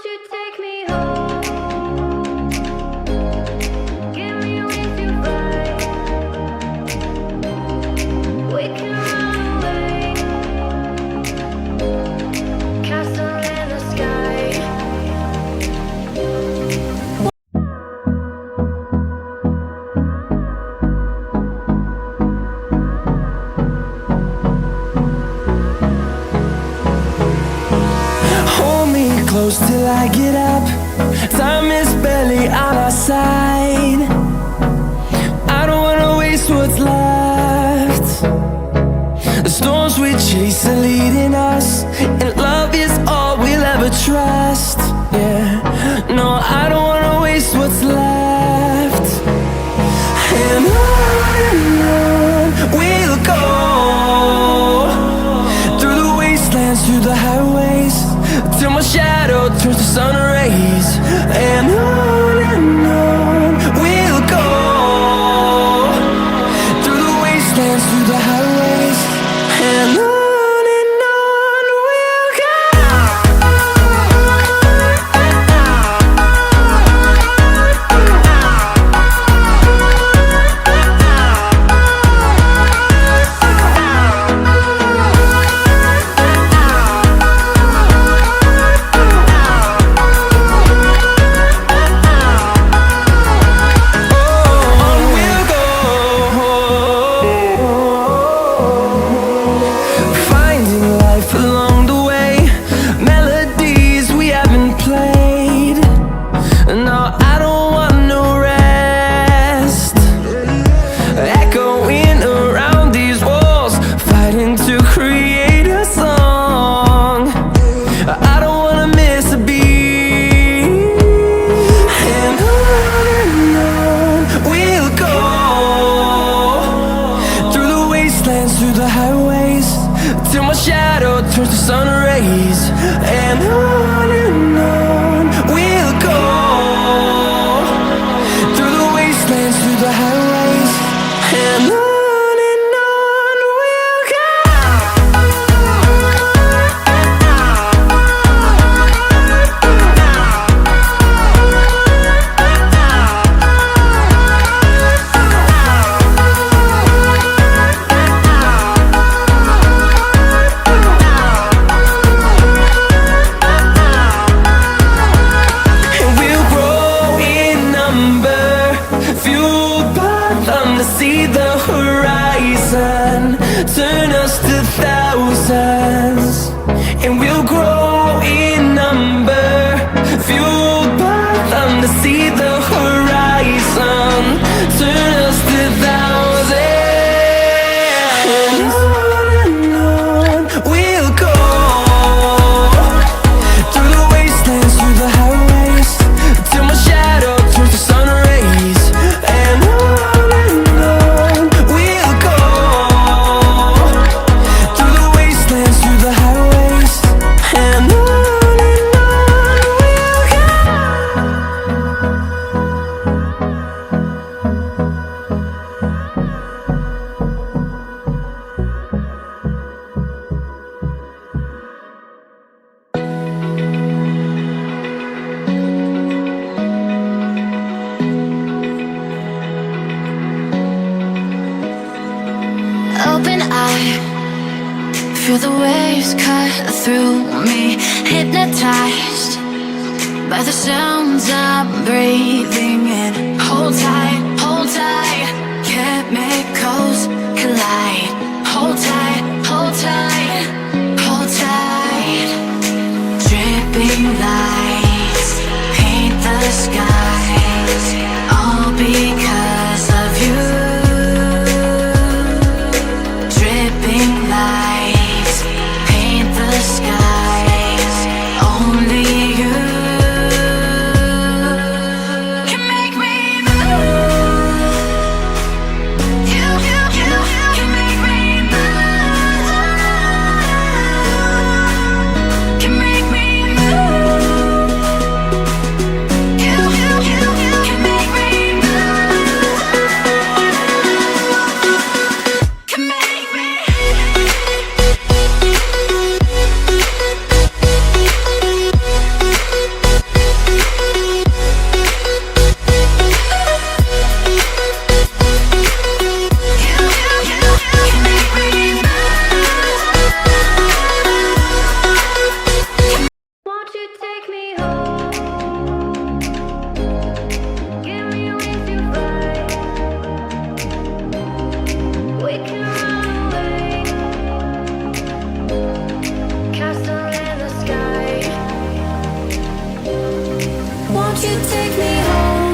you take me home? Give me with your flight. We can run away. Castle in the sky. Hold me close till I get up. Time is barely on our side. I don't wanna waste what's left. The storms we chase are leading us, and love is all we'll ever trust. Yeah, no, I don't wanna waste what's left. And on we'll go, through the wastelands, through the highways, till my shadow turns to sun rays. And on we'll go, through the wastelands, through the highways, and on we'll go. Through the highways, till my shadow turns to sun rays. And on we'll go, through the wastelands, through the highways, and on we'll go. See the horizon turn us to thousands, and we'll grow in number, fueled by them to see the horizon turn us to thousands. And on we'll go, through the wastelands, through the highways, till my shadow turns to sun rays. And open eye, feel the waves cut through me, hypnotized by the sounds I'm breathing in. Hold tight, chemicals collide. Hold tight,